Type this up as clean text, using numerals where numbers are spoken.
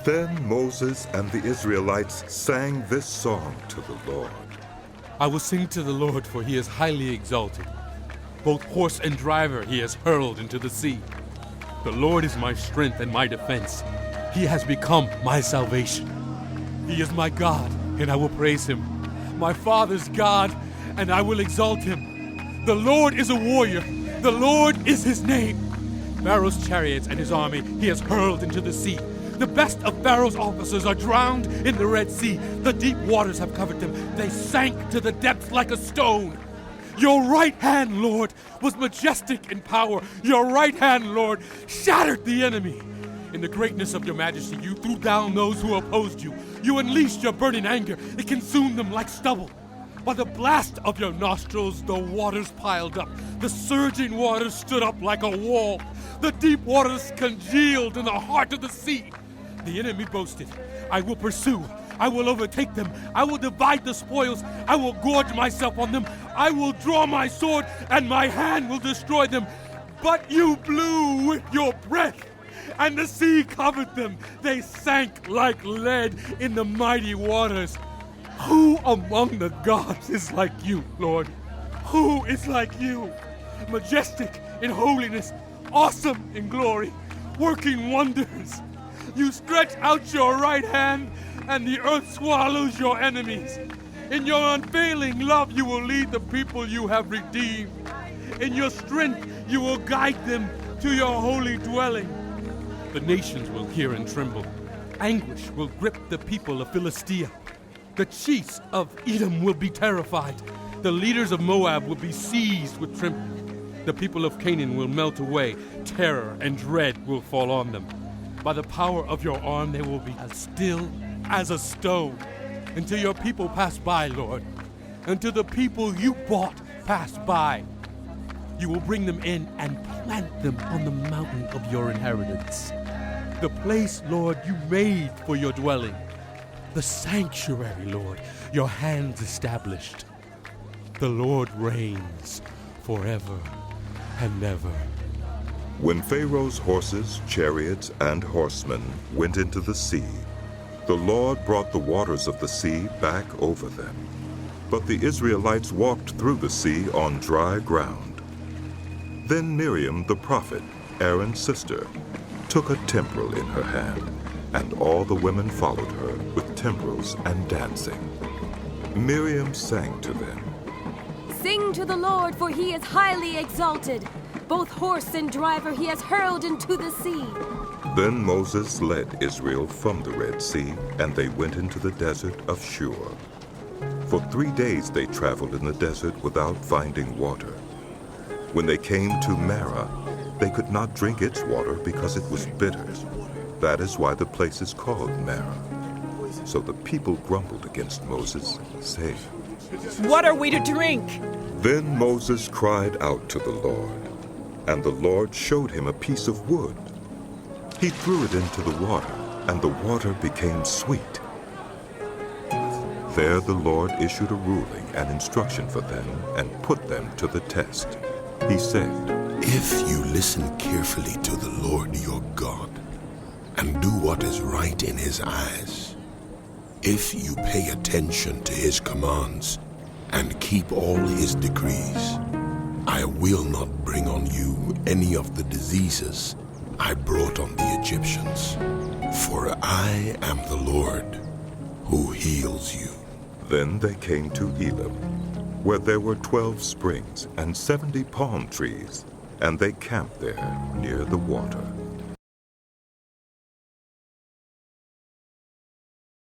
Then Moses and the Israelites sang this song to the Lord. I will sing to the Lord, for he is highly exalted. Both horse and driver he has hurled into the sea. The Lord is my strength and my defense. He has become my salvation. He is my God, and I will praise him. My father's God, and I will exalt him. The Lord is a warrior. The Lord is his name. Pharaoh's chariots and his army he has hurled into the sea. The best of Pharaoh's officers are drowned in the Red Sea. The deep waters have covered them. They sank to the depths like a stone. Your right hand, Lord, was majestic in power. Your right hand, Lord, shattered the enemy. In the greatness of your majesty, you threw down those who opposed you. You unleashed your burning anger. It consumed them like stubble. By the blast of your nostrils, the waters piled up. The surging waters stood up like a wall. The deep waters congealed in the heart of the sea. The enemy boasted, I will pursue. I will overtake them. I will divide the spoils. I will gorge myself on them. I will draw my sword, and my hand will destroy them. But you blew with your breath, and the sea covered them. They sank like lead in the mighty waters. Who among the gods is like you, Lord? Who is like you? Majestic in holiness, awesome in glory, working wonders. You stretch out your right hand, and the earth swallows your enemies. In your unfailing love, you will lead the people you have redeemed. In your strength, you will guide them to your holy dwelling. The nations will hear and tremble. Anguish will grip the people of Philistia. The chiefs of Elim will be terrified. The leaders of Moab will be seized with trembling. The people of Canaan will melt away. Terror and dread will fall on them. By the power of your arm, they will be as still as a stone, until your people pass by, Lord, until the people you bought pass by. You will bring them in and plant them on the mountain of your inheritance, the place, Lord, you made for your dwelling, the sanctuary, Lord, your hands established. The Lord reigns forever and ever. When Pharaoh's horses, chariots, and horsemen went into the sea, the Lord brought the waters of the sea back over them. But the Israelites walked through the sea on dry ground. Then Miriam the prophet, Aaron's sister, took a timbrel in her hand, and all the women followed her with timbrels and dancing. Miriam sang to them, Sing to the Lord, for he is highly exalted. Both horse and driver he has hurled into the sea. Then Moses led Israel from the Red Sea, and they went into the Desert of Shur. For 3 days they traveled in the desert without finding water. When they came to Marah, they could not drink its water because it was bitter. That is why the place is called Marah. So the people grumbled against Moses, saying, What are we to drink? Then Moses cried out to the Lord, and the Lord showed him a piece of wood. He threw it into the water, and the water became sweet. There the Lord issued a ruling and instruction for them and put them to the test. He said, If you listen carefully to the Lord your God and do what is right in his eyes, if you pay attention to his commands and keep all his decrees, I will not bring on you any of the diseases I brought on the Egyptians, for I am the Lord who heals you. Then they came to Elim, where there were 12 springs and 70 palm trees, and they camped there near the water.